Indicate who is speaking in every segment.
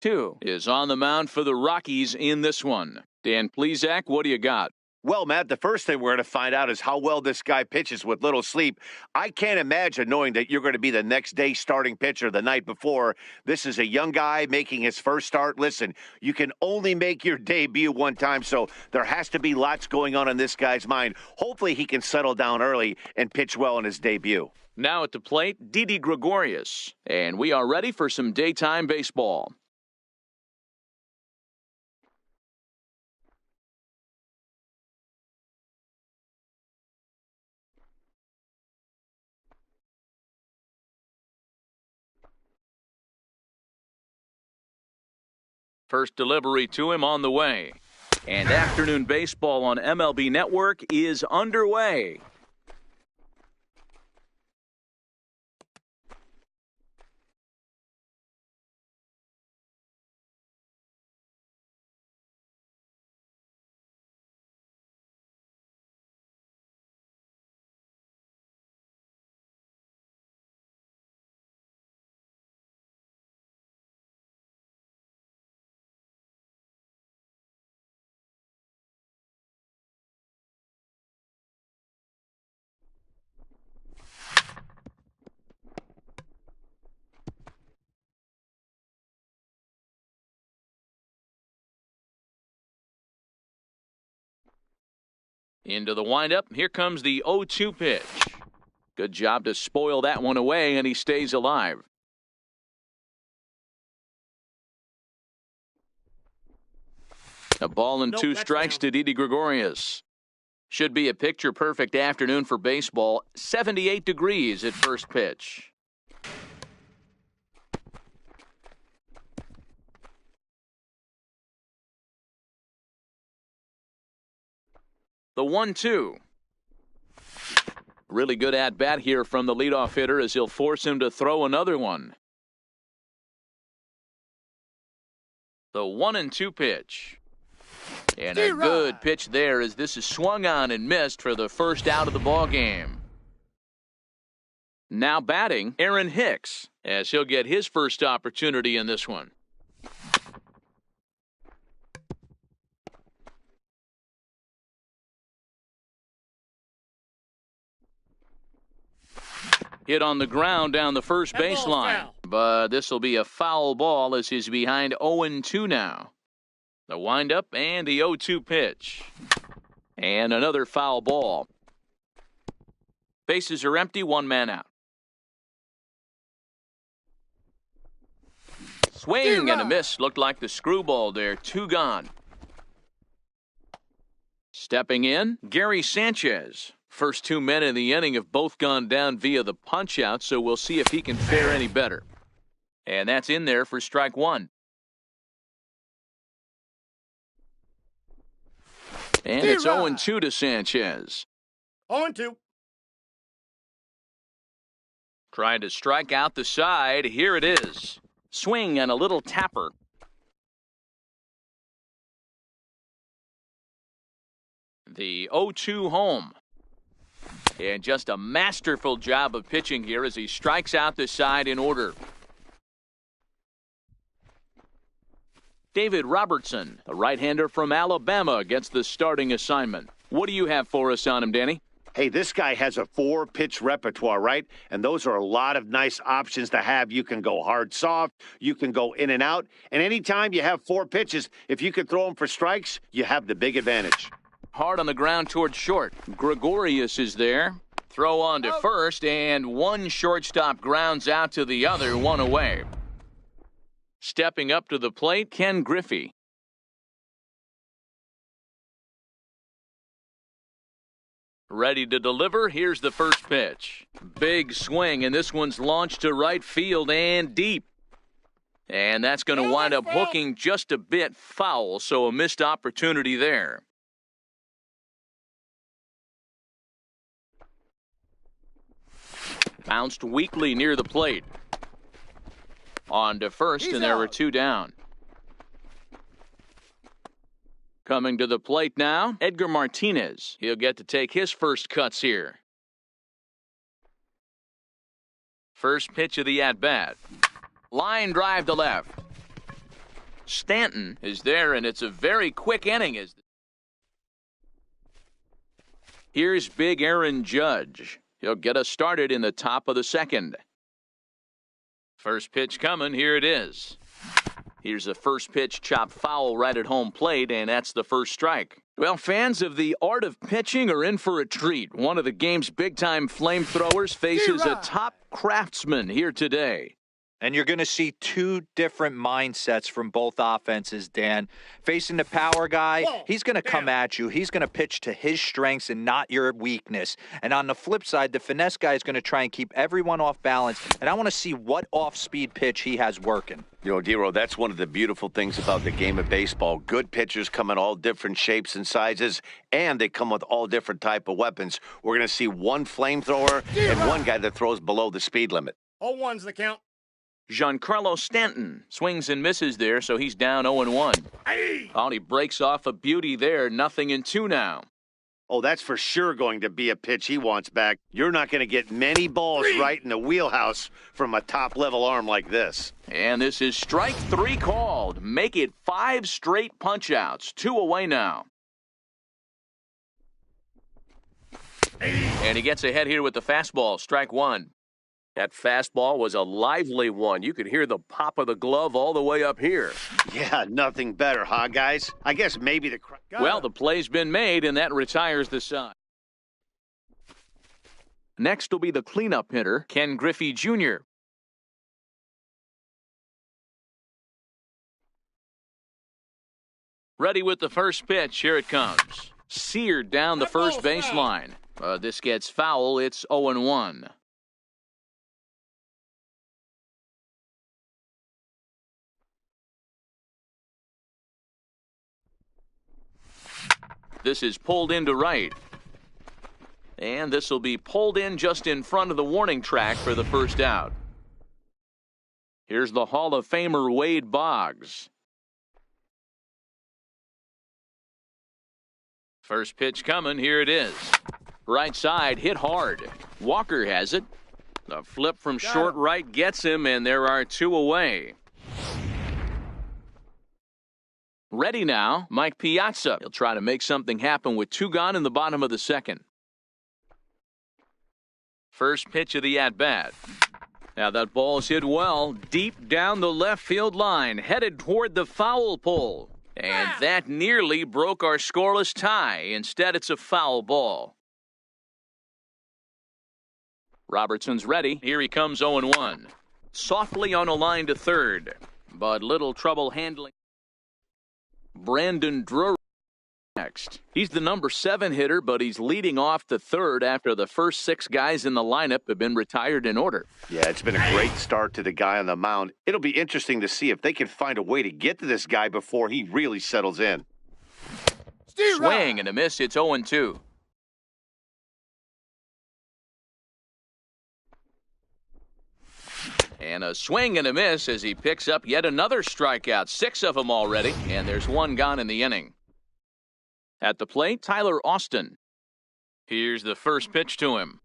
Speaker 1: 2 is on the mound for the Rockies in this one. Dan Plesac, what do you got?
Speaker 2: Well, Matt, the first thing we're going to find out is how well this guy pitches with little sleep. I can't imagine knowing that you're going to be the next day starting pitcher the night before. This is a young guy making his first start. Listen, you can only make your debut one time, so there has to be lots going on in this guy's mind. Hopefully he can settle down early and pitch well in his debut.
Speaker 1: Now at the plate, Didi Gregorius. And we are ready for some daytime baseball. First delivery to him on the way. And afternoon baseball on MLB Network is underway. Into the windup. Here comes the 0-2 pitch. Good job to spoil that one away, and he stays alive. A ball and two strikes to Didi Gregorius. Should be a picture-perfect afternoon for baseball. 78 degrees at first pitch. The 1-2. Really good at-bat here from the leadoff hitter as he'll force him to throw another one. The 1-2 pitch. And a good pitch there as this is swung on and missed for the first out of the ball game. Now batting, Aaron Hicks, as he'll get his first opportunity in this one. Hit on the ground down the first baseline. But this will be a foul ball as he's behind 0-2 now. The windup and the 0-2 pitch. And another foul ball. Bases are empty, one man out. Swing and a miss. Looked like the screwball there. Two gone. Stepping in, Gary Sanchez. First two men in the inning have both gone down via the punch-out, so we'll see if he can fare any better. And that's in there for strike one. And it's 0-2 to Sanchez.
Speaker 3: 0-2.
Speaker 1: Trying to strike out the side. Here it is. Swing and a little tapper. The 0-2 home. And just a masterful job of pitching here as he strikes out the side in order. David Robertson, a right-hander from Alabama, gets the starting assignment. What do you have for us on him, Danny?
Speaker 2: Hey, this guy has a 4-pitch repertoire, right? And those are a lot of nice options to have. You can go hard, soft. You can go in and out. And anytime you have 4 pitches, if you can throw them for strikes, you have the big advantage.
Speaker 1: Hard on the ground towards short. Gregorius is there. Throw on to first, and one shortstop grounds out to the other, one away. Stepping up to the plate, Ken Griffey. Ready to deliver. Here's the first pitch. Big swing, and this one's launched to right field and deep. And that's going to wind up hooking just a bit foul, so a missed opportunity there. Bounced weakly near the plate. On to first, and there were 2 down. Coming to the plate now, Edgar Martinez. He'll get to take his first cuts here. First pitch of the at-bat. Line drive to left. Stanton is there, and it's a very quick inning. Here's big Aaron Judge. He'll get us started in the top of the second. First pitch coming. Here it is. Here's a first pitch chopped foul right at home plate, and that's the first strike. Well, fans of the art of pitching are in for a treat. One of the game's big-time flamethrowers faces a top craftsman here today.
Speaker 3: And you're going to see two different mindsets from both offenses, Dan. Facing the power guy, he's going to come at you. He's going to pitch to his strengths and not your weakness. And on the flip side, the finesse guy is going to try and keep everyone off balance. And I want to see what off-speed pitch he has working.
Speaker 2: You know, Dero, that's one of the beautiful things about the game of baseball. Good pitchers come in all different shapes and sizes, and they come with all different type of weapons. We're going to see one flamethrower and one guy that throws below the speed limit.
Speaker 4: 0-1's the count.
Speaker 1: Giancarlo Stanton swings and misses there, so he's down 0-1. Oh, he breaks off a beauty there, 0-2 now.
Speaker 2: Oh, that's for sure going to be a pitch he wants back. You're not going to get many balls right in the wheelhouse from a top-level arm like this.
Speaker 1: And this is strike 3 called. Make it 5 straight punch-outs. 2 away now. And he gets ahead here with the fastball, strike 1. That fastball was a lively one. You could hear the pop of the glove all the way up here.
Speaker 2: Yeah, nothing better, huh, guys? I guess maybe the...
Speaker 1: Well, the play's been made, and that retires the side. Next will be the cleanup hitter, Ken Griffey Jr. Ready with the first pitch. Here it comes. Seared down the first baseline. This gets foul. It's 0-1. This is pulled into right. And this will be pulled in just in front of the warning track for the first out. Here's the Hall of Famer Wade Boggs. First pitch coming. Here it is. Right side hit hard. Walker has it. The flip from short right gets him, and there are 2 away. Ready now, Mike Piazza. He'll try to make something happen with 2 gone in the bottom of the second. First pitch of the at-bat. Now that ball's hit well, deep down the left field line, headed toward the foul pole. And that nearly broke our scoreless tie. Instead, it's a foul ball. Robertson's ready. Here he comes 0-1. Softly on a line to third, but little trouble handling. Brandon Drury next. He's the number 7 hitter, but he's leading off the third after the first 6 guys in the lineup have been retired in order.
Speaker 2: Yeah, it's been a great start to the guy on the mound. It'll be interesting to see if they can find a way to get to this guy before he really settles in.
Speaker 1: Swing and a miss. It's 0-2. And a swing and a miss as he picks up yet another strikeout. 6 of them already, and there's 1 gone in the inning. At the plate, Tyler Austin. Here's the first pitch to him.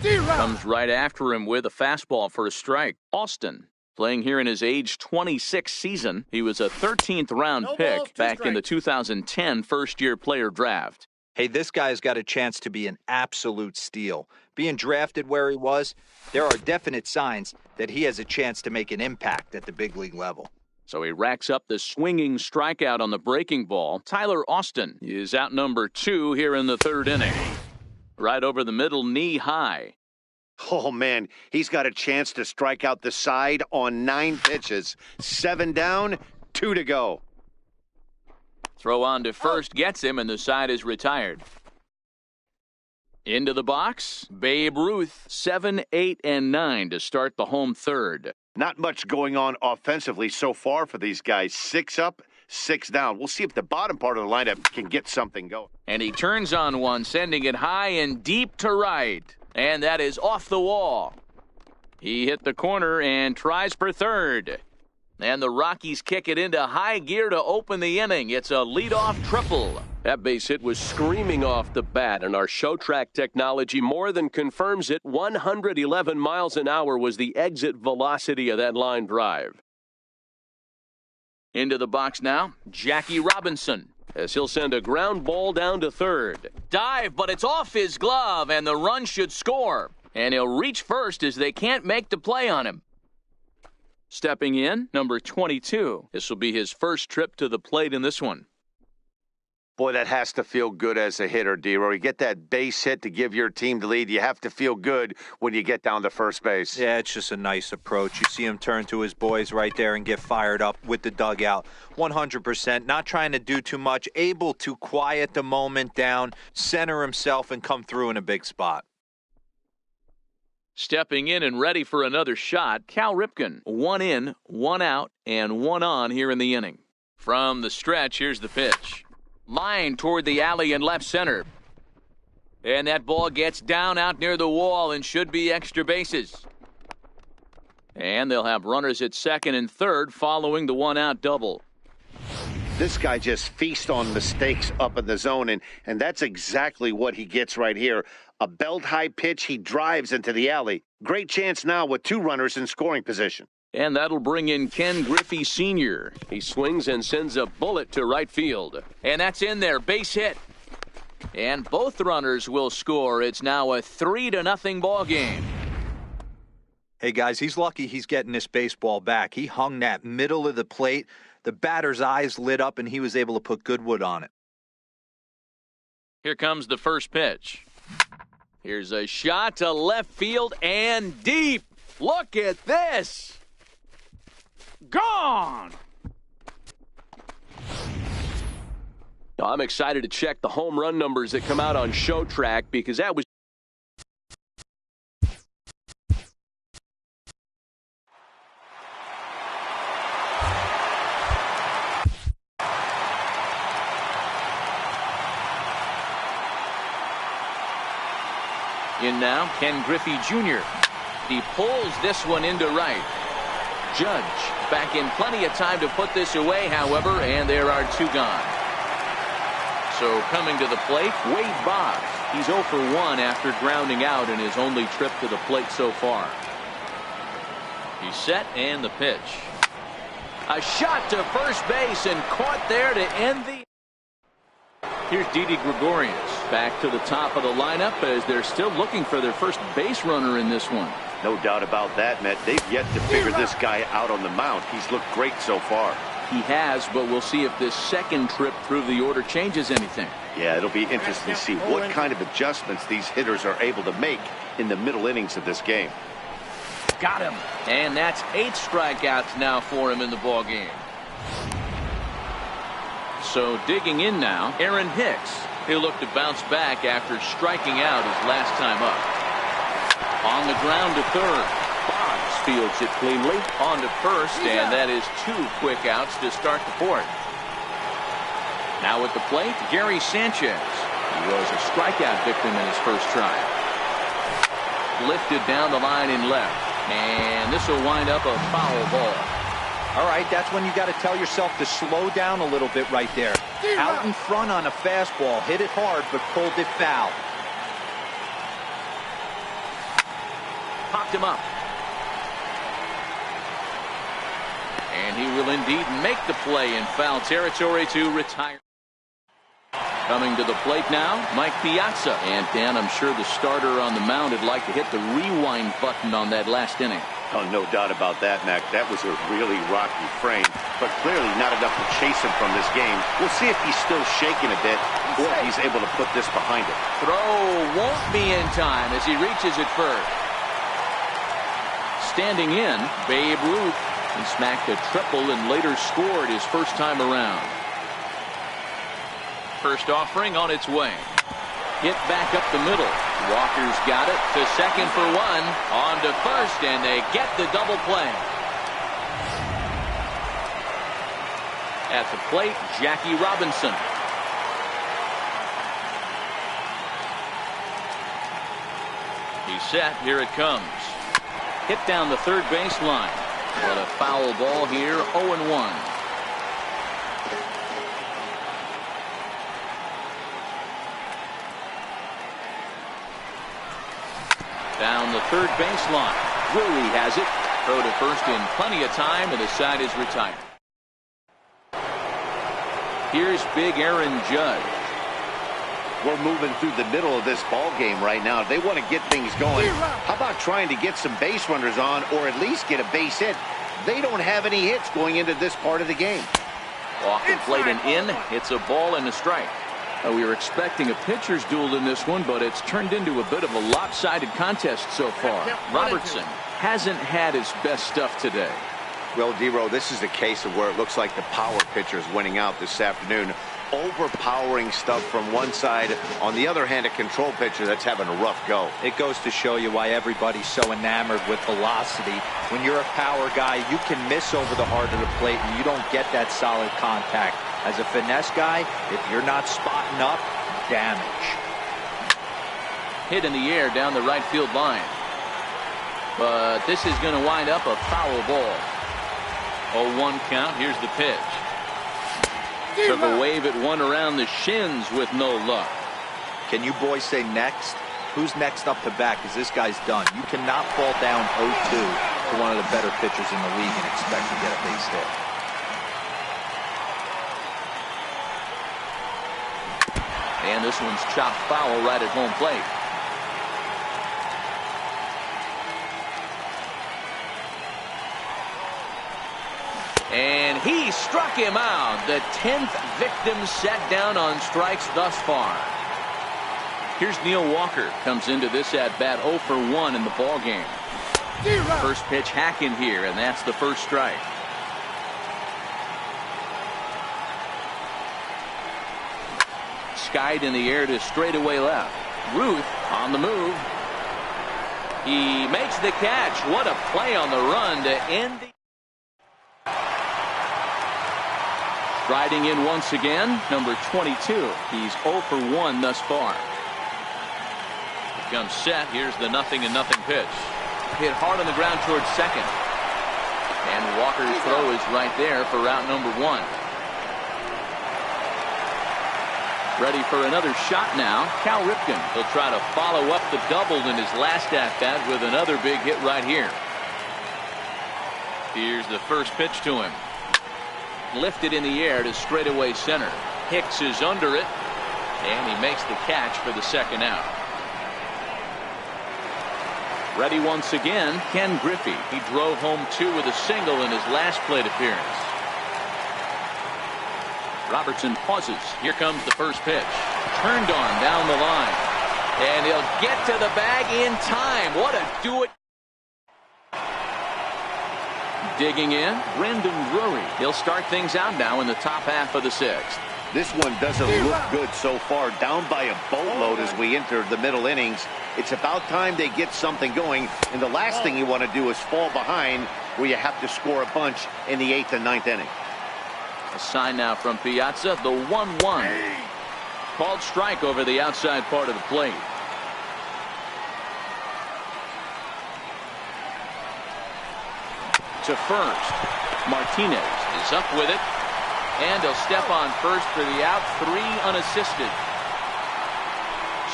Speaker 1: Comes right after him with a fastball for a strike. Austin, playing here in his age 26 season. He was a 13th round pick back in the 2010 first-year player draft.
Speaker 3: Hey, this guy's got a chance to be an absolute steal. Being drafted where he was, there are definite signs that he has a chance to make an impact at the big league level.
Speaker 1: So he racks up the swinging strikeout on the breaking ball. Tyler Austin is out number 2 here in the third inning. Right over the middle, knee high.
Speaker 2: Oh, man, he's got a chance to strike out the side on 9 pitches. 7 down, 2 to go.
Speaker 1: Throw on to first gets him, and the side is retired. Into the box, Babe Ruth, 7, 8, and 9 to start the home third.
Speaker 2: Not much going on offensively so far for these guys. 6 up, 6 down. We'll see if the bottom part of the lineup can get something going.
Speaker 1: And he turns on one, sending it high and deep to right. And that is off the wall. He hit the corner and tries for third. And the Rockies kick it into high gear to open the inning. It's a leadoff triple.
Speaker 5: That base hit was screaming off the bat, and our show track technology more than confirms it. 111 miles an hour was the exit velocity of that line drive.
Speaker 1: Into the box now, Jackie Robinson.
Speaker 5: As he'll send a ground ball down to third.
Speaker 1: Dive, but it's off his glove, and the run should score. And he'll reach first as they can't make the play on him. Stepping in, number 22. This will be his first trip to the plate in this one.
Speaker 2: Boy, that has to feel good as a hitter, D-Roy. You get that base hit to give your team the lead. You have to feel good when you get down to first base.
Speaker 3: Yeah, it's just a nice approach. You see him turn to his boys right there and get fired up with the dugout. 100%, not trying to do too much, able to quiet the moment down, center himself, and come through in a big spot.
Speaker 1: Stepping in and ready for another shot, Cal Ripken. 1 in, 1 out, and 1 on here in the inning. From the stretch, here's the pitch. Line toward the alley in left center. And that ball gets down out near the wall and should be extra bases. And they'll have runners at second and third following the 1-out double.
Speaker 2: This guy just feasts on mistakes up in the zone, and that's exactly what he gets right here. A belt-high pitch, he drives into the alley. Great chance now with 2 runners in scoring position.
Speaker 1: And that'll bring in Ken Griffey Sr.
Speaker 5: He swings and sends a bullet to right field.
Speaker 1: And that's in there, base hit. And both runners will score. It's now a 3-0 ball game.
Speaker 3: Hey, guys, he's lucky he's getting this baseball back. He hung that middle of the plate. The batter's eyes lit up, and he was able to put good wood on it.
Speaker 1: Here comes the first pitch. Here's a shot to left field and deep. Look at this. Gone.
Speaker 5: I'm excited to check the home run numbers that come out on Show Track because that was
Speaker 1: in now, Ken Griffey Jr. He pulls this one into right. Judge back in plenty of time to put this away, however, and there are 2 gone. So coming to the plate, Wade Boggs. He's 0 for 1 after grounding out in his only trip to the plate so far. He's set and the pitch. A shot to first base and caught there to end the... Here's Didi Gregorius back to the top of the lineup as they're still looking for their first base runner in this one.
Speaker 2: No doubt about that, Matt. They've yet to figure this guy out on the mound. He's looked great so far.
Speaker 1: He has, but we'll see if this second trip through the order changes anything.
Speaker 2: Yeah, it'll be interesting to see what kind of adjustments these hitters are able to make in the middle innings of this game.
Speaker 1: Got him. And that's 8 strikeouts now for him in the ballgame. So digging in now, Aaron Hicks. He'll look to bounce back after striking out his last time up. On the ground to third. Boggs fields it cleanly. On to first, and that is 2 quick outs to start the fourth. Now at the plate, Gary Sanchez. He was a strikeout victim in his first try. Lifted down the line in left. And this will wind up a foul ball.
Speaker 3: All right, that's when you got to tell yourself to slow down a little bit right there. Out in front on a fastball, hit it hard, but pulled it foul.
Speaker 1: Popped him up. And he will indeed make the play in foul territory to retire. Coming to the plate now, Mike Piazza. And Dan, I'm sure the starter on the mound would like to hit the rewind button on that last inning.
Speaker 2: Oh, no doubt about that, Mac. That was a really rocky frame, but clearly not enough to chase him from this game. We'll see if he's still shaking a bit or if he's able to put this behind him.
Speaker 1: Throw won't be in time as he reaches it first. Standing in, Babe Ruth. He smacked a triple and later scored his first time around. First offering on its way. Hit back up the middle. Walker's got it to second for 1. On to first, and they get the double play. At the plate, Jackie Robinson. He's set. Here it comes. Hit down the third baseline. But a foul ball here, 0-1. Down the third baseline. Drury has it. Throw to first in plenty of time, and the side is retired. Here's big Aaron Judge.
Speaker 2: We're moving through the middle of this ball game right now. They want to get things going. How about trying to get some base runners on, or at least get a base hit? They don't have any hits going into this part of the game.
Speaker 1: Off the plate and in. It's a ball and a strike. We were expecting a pitcher's duel in this one, but it's turned into a bit of a lopsided contest so far. Robertson hasn't had his best stuff today.
Speaker 2: Well, D-Row, this is a case of where it looks like the power pitcher is winning out this afternoon. Overpowering stuff from one side. On the other hand, a control pitcher that's having a rough go.
Speaker 3: It goes to show you why everybody's so enamored with velocity. When you're a power guy, you can miss over the heart of the plate and you don't get that solid contact. As a finesse guy, if you're not spotting up, damage.
Speaker 1: Hit in the air down the right field line. But this is going to wind up a foul ball. 0-1 count. Here's the pitch. Took a wave at one around the shins with no luck.
Speaker 3: Can you boys say next? Who's next up to bat? Because this guy's done. You cannot fall down 0-2 to one of the better pitchers in the league and expect to get a base hit.
Speaker 1: And this one's chopped foul right at home plate. And he struck him out. The 10th victim set down on strikes thus far. Here's Neil Walker. Comes into this at-bat 0 for 1 in the ball game. First pitch hacking here, and that's the first strike. Skied in the air to straightaway left. Ruth on the move. He makes the catch. What a play on the run to end the... Riding in once again, number 22. He's 0 for 1 thus far. Comes set. Here's the 0-0 pitch. Hit hard on the ground towards second. And Walker's throw is right there for route number 1. Ready for another shot now. Cal Ripken. He'll try to follow up the double in his last at-bat with another big hit right here. Here's the first pitch to him. Lifted in the air to straightaway center. Hicks is under it, and he makes the catch for the second out. Ready once again, Ken Griffey. He drove home 2 with a single in his last plate appearance. Robertson pauses. Here comes the first pitch. Turned on down the line. And he'll get to the bag in time. What a do-it. Digging in, Brendan Drury. He'll start things out now in the top half of the 6th.
Speaker 2: This one doesn't look good so far. Down by a boatload as we enter the middle innings. It's about time they get something going. And the last thing you want to do is fall behind where you have to score a bunch in the 8th and 9th inning.
Speaker 1: A sign now from Piazza, the 1-1. Called strike over the outside part of the plate. To first. Martinez is up with it. And he'll step on first for the out. 3 unassisted.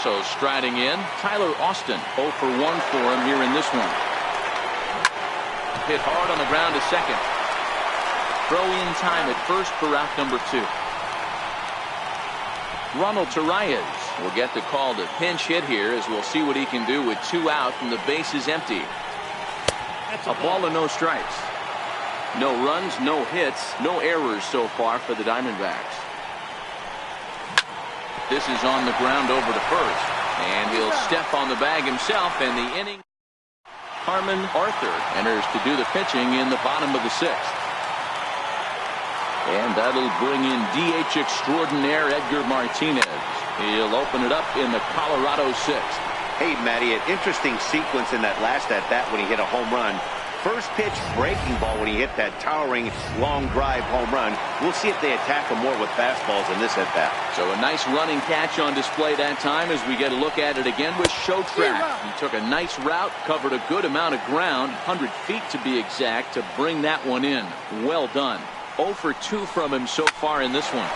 Speaker 1: So striding in, Tyler Austin. 0 for 1 for him here in this one. Hit hard on the ground to second. Throw in time at first for route number 2. Ronald Torreyes will get the call to pinch hit here, as we'll see what he can do with 2 out and the base is empty. A ball and no strikes. No runs, no hits, no errors so far for the Diamondbacks. This is on the ground over to first. And he'll step on the bag himself, and the inning. Harmon Arthur enters to do the pitching in the bottom of the 6th. And that'll bring in DH extraordinaire Edgar Martinez. He'll open it up in the Colorado 6th.
Speaker 2: Hey, Matty, an interesting sequence in that last at-bat when he hit a home run. First pitch breaking ball when he hit that towering long drive home run. We'll see if they attack him more with fastballs in this at-bat.
Speaker 1: So a nice running catch on display that time as we get a look at it again with Show Track. He took a nice route, covered a good amount of ground, 100 feet to be exact, to bring that one in. Well done. 0 for 2 from him so far in this one.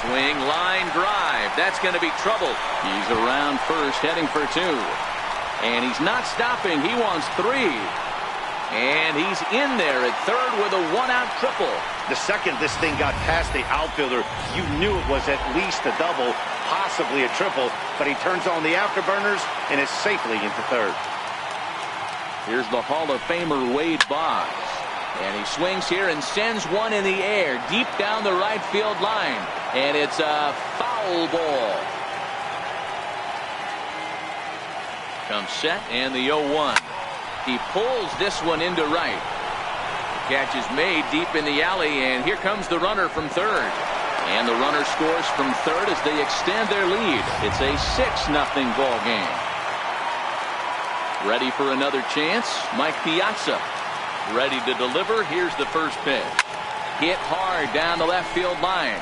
Speaker 1: Swing, line drive. That's going to be trouble. He's around first, heading for 2. And he's not stopping. He wants 3. And he's in there at third with a one-out triple.
Speaker 2: The second this thing got past the outfielder, you knew it was at least a double, possibly a triple, but he turns on the afterburners and is safely into third.
Speaker 1: Here's the Hall of Famer Wade Boggs. And he swings here and sends one in the air deep down the right field line. And it's a foul ball. Comes set and the 0-1. He pulls this one into right. The catch is made deep in the alley, and here comes the runner from third. And the runner scores from third as they extend their lead. It's a 6-0 ball game. Ready for another chance? Mike Piazza. Ready to deliver. Here's the first pitch. Hit hard down the left field line.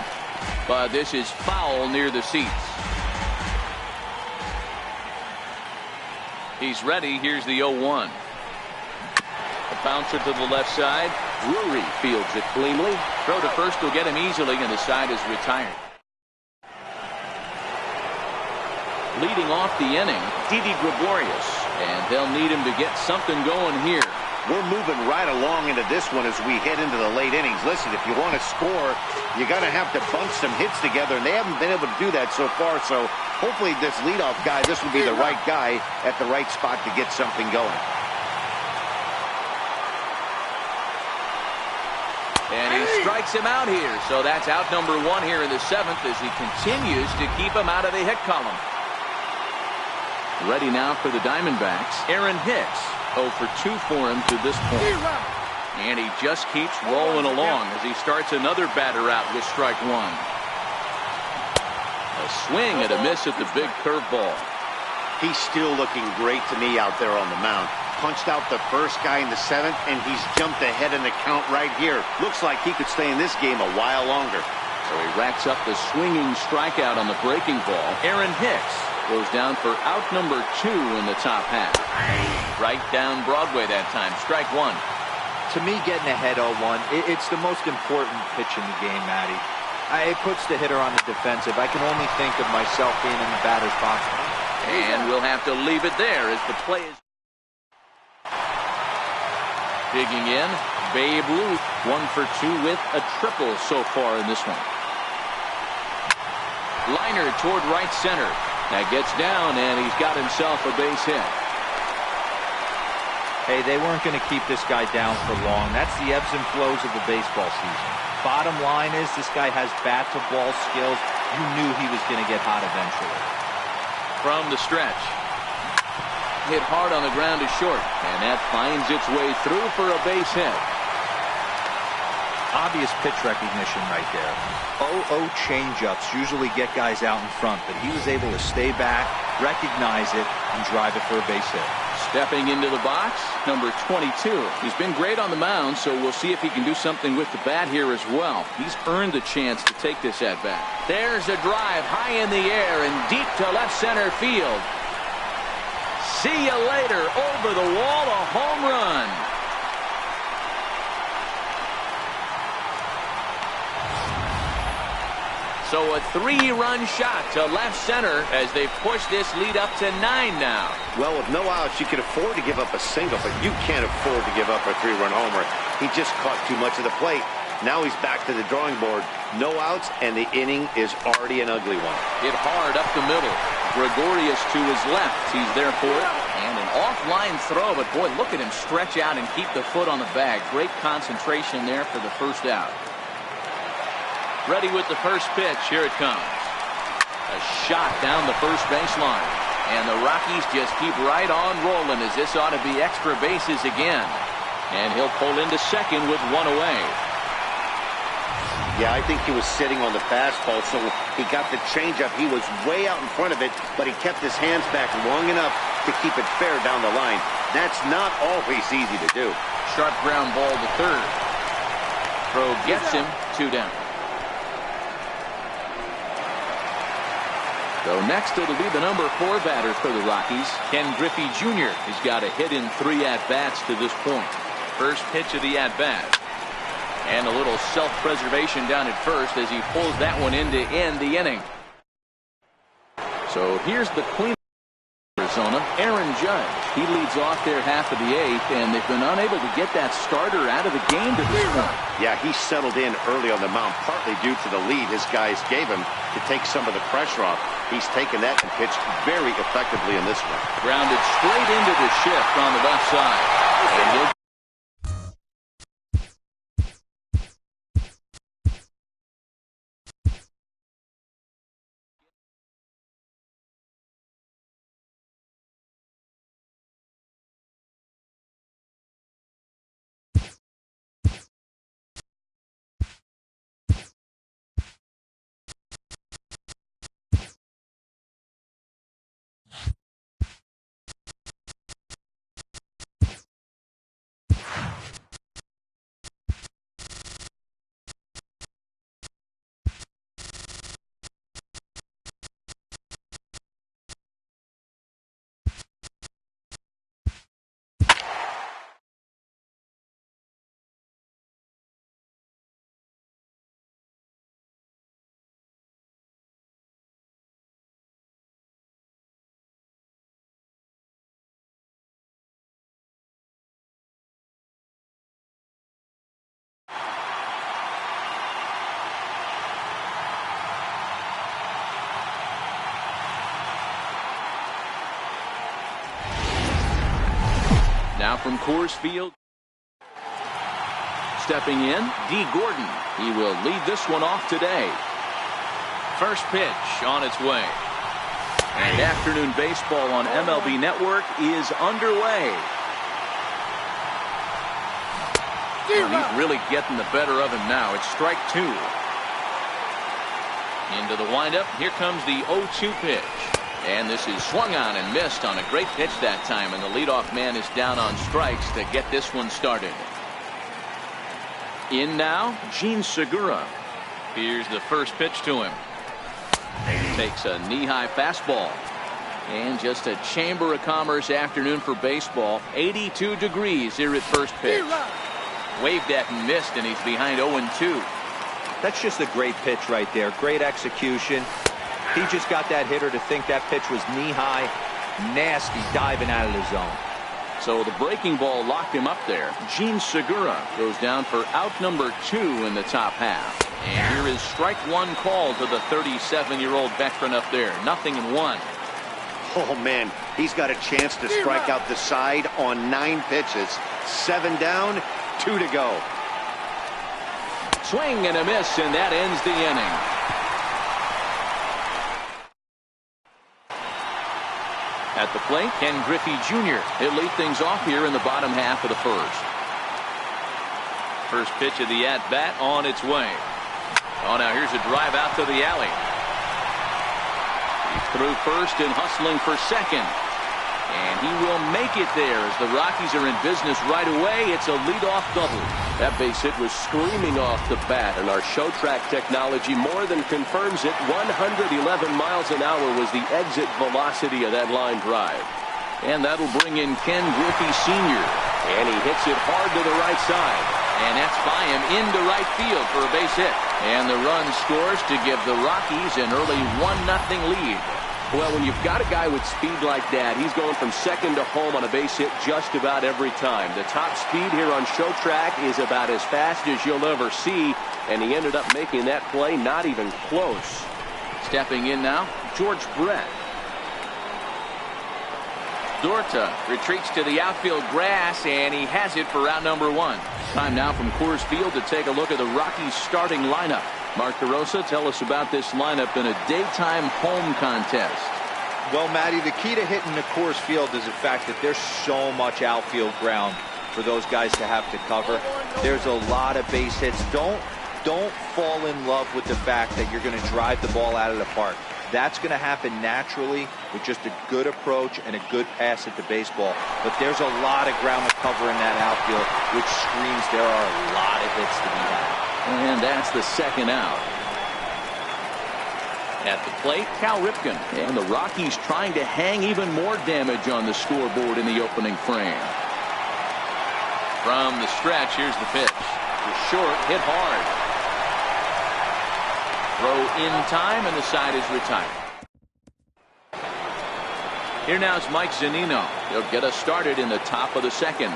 Speaker 1: But this is foul near the seats. He's ready. Here's the 0-1. A bouncer to the left side. Drury fields it cleanly. Throw to first will get him easily, and the side is retired. Leading off the inning, Didi Gregorius. And they'll need him to get something going here.
Speaker 2: We're moving right along into this one as we head into the late innings. Listen, if you want to score, you got to have to bunch some hits together, and they haven't been able to do that so far. So hopefully this leadoff guy, this will be the right guy at the right spot to get something going.
Speaker 1: And he strikes him out here. So that's out number 1 here in the 7th as he continues to keep him out of the hit column. Ready now for the Diamondbacks, Aaron Hicks. 0 for 2 for him to this point. And he just keeps rolling along as he starts another batter out with strike 1. A swing and a miss at the big curveball.
Speaker 2: He's still looking great to me out there on the mound. Punched out the first guy in the 7th, and he's jumped ahead in the count right here. Looks like he could stay in this game a while longer.
Speaker 1: So he racks up the swinging strikeout on the breaking ball. Aaron Hicks goes down for out number 2 in the top half. Right down Broadway that time. Strike 1.
Speaker 3: To me, getting ahead 0-1, it's the most important pitch in the game, Matty. It puts the hitter on the defensive. I can only think of myself being in the batter's box.
Speaker 1: And we'll have to leave it there as the play is digging in. Babe Ruth 1 for 2 with a triple so far in this one. Liner toward right center. That gets down, and he's got himself a base hit.
Speaker 3: Hey, they weren't going to keep this guy down for long. That's the ebbs and flows of the baseball season. Bottom line is this guy has bat-to-ball skills. You knew he was going to get hot eventually.
Speaker 1: From the stretch. Hit hard on the ground to short, and that finds its way through for a base hit.
Speaker 3: Obvious pitch recognition right there. 0-0 changeups usually get guys out in front, but he was able to stay back, recognize it, and drive it for a base hit.
Speaker 1: Stepping into the box, number 22. He's been great on the mound, so we'll see if he can do something with the bat here as well. He's earned the chance to take this at bat. There's a drive high in the air and deep to left center field. See you later. Over the wall, a home run. So a 3-run shot to left center as they push this lead up to 9 now.
Speaker 2: Well, with no outs, you can afford to give up a single, but you can't afford to give up a 3-run homer. He just caught too much of the plate. Now he's back to the drawing board. No outs, and the inning is already an ugly one.
Speaker 1: Hit hard up the middle. Gregorius to his left. He's there for it. And an offline throw, but boy, look at him stretch out and keep the foot on the bag. Great concentration there for the first out. Ready with the first pitch. Here it comes. A shot down the first baseline. And the Rockies just keep right on rolling as this ought to be extra bases again. And he'll pull into second with 1 away.
Speaker 2: Yeah, I think he was sitting on the fastball, so he got the changeup. He was way out in front of it, but he kept his hands back long enough to keep it fair down the line. That's not always easy to do.
Speaker 1: Sharp ground ball to third. Throw gets him. 2 down. So next it'll be the number 4 batter for the Rockies, Ken Griffey Jr. He's got a hit in 3 at-bats to this point. First pitch of the at-bat. And a little self-preservation down at first as he pulls that one in to end the inning. So here's the clean Arizona, Aaron Judge. He leads off their half of the eighth, and they've been unable to get that starter out of the game to this point.
Speaker 2: Yeah, he settled in early on the mound, partly due to the lead his guys gave him to take some of the pressure off. He's taken that and pitched very effectively in this one.
Speaker 1: Grounded straight into the shift on the left side. And he'll now from Coors Field, stepping in, D. Gordon. He will lead this one off today. First pitch on its way. And afternoon baseball on MLB Network is underway. And he's really getting the better of him now. It's strike two. Into the windup. Here comes the 0-2 pitch. And this is swung on and missed on a great pitch that time. And the leadoff man is down on strikes to get this one started. In now, Gene Segura. Here's the first pitch to him. Takes a knee-high fastball. And just a Chamber of Commerce afternoon for baseball. 82 degrees here at first pitch. Waved at and missed, and he's behind 0-2.
Speaker 3: That's just a great pitch right there. Great execution. He just got that hitter to think that pitch was knee-high, nasty, diving out of the zone.
Speaker 1: So the breaking ball locked him up there. Gene Segura goes down for out number 2 in the top half. And here is strike one call to the 37-year-old veteran up there. 0-1.
Speaker 2: Oh, man, he's got a chance to strike out the side on 9 pitches. 7 down, 2 to go.
Speaker 1: Swing and a miss, and that ends the inning. At the plate, Ken Griffey Jr. He'll lead things off here in the bottom half of the first. First pitch of the at-bat on its way. Oh, now here's a drive out to the alley. He's through first and hustling for second. And he will make it there as the Rockies are in business right away. It's a leadoff double.
Speaker 5: That base hit was screaming off the bat, and our show track technology more than confirms it. 111 miles an hour was the exit velocity of that line drive.
Speaker 1: And that'll bring in Ken Griffey Sr.
Speaker 5: And he hits it hard to the right side.
Speaker 1: And that's by him into right field for a base hit. And the run scores to give the Rockies an early 1-0 lead.
Speaker 5: Well, when you've got a guy with speed like that, he's going from second to home on a base hit just about every time. The top speed here on show track is about as fast as you'll ever see, and he ended up making that play not even close.
Speaker 1: Stepping in now, George Brett. Dorta retreats to the outfield grass, and he has it for round number 1. Time now from Coors Field to take a look at the Rockies starting lineup. Mark DeRosa, tell us about this lineup in a daytime home contest.
Speaker 3: Well, Matty, the key to hitting the Coors Field is the fact that there's so much outfield ground for those guys to have to cover. There's a lot of base hits. Don't fall in love with the fact that you're going to drive the ball out of the park. That's going to happen naturally with just a good approach and a good pass at the baseball. But there's a lot of ground to cover in that outfield, which screams there are a lot of hits to be had.
Speaker 1: And that's the second out. At the plate, Cal Ripken. And the Rockies trying to hang even more damage on the scoreboard in the opening frame. From the stretch, here's the pitch. It's short, hit hard. Throw in time, and the side is retired. Here now is Mike Zunino. He'll get us started in the top of the second.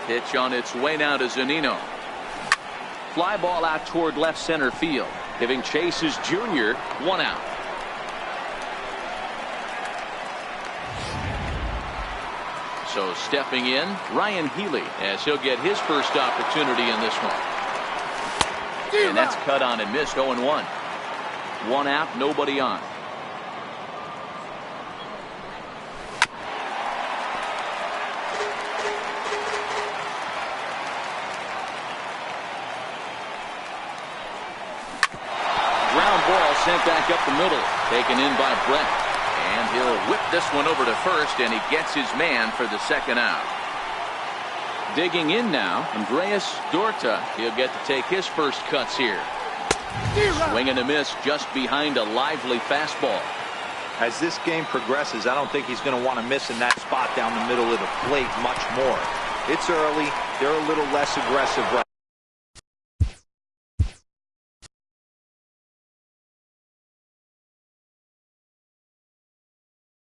Speaker 1: Pitch on its way now to Zunino. Fly ball out toward left center field. Giving chase is Junior. 1 out. So stepping in, Ryan Healy, as he'll get his first opportunity in this one. And that's cut on and missed. 0-1. 1 out, nobody on. Ground ball sent back up the middle, taken in by Brett. And he'll whip this one over to first, and he gets his man for the second out. Digging in now, Andreas Dorta. He'll get to take his first cuts here. Swing and a miss just behind a lively fastball.
Speaker 3: As this game progresses, I don't think he's going to want to miss in that spot down the middle of the plate much more. It's early. They're a little less aggressive right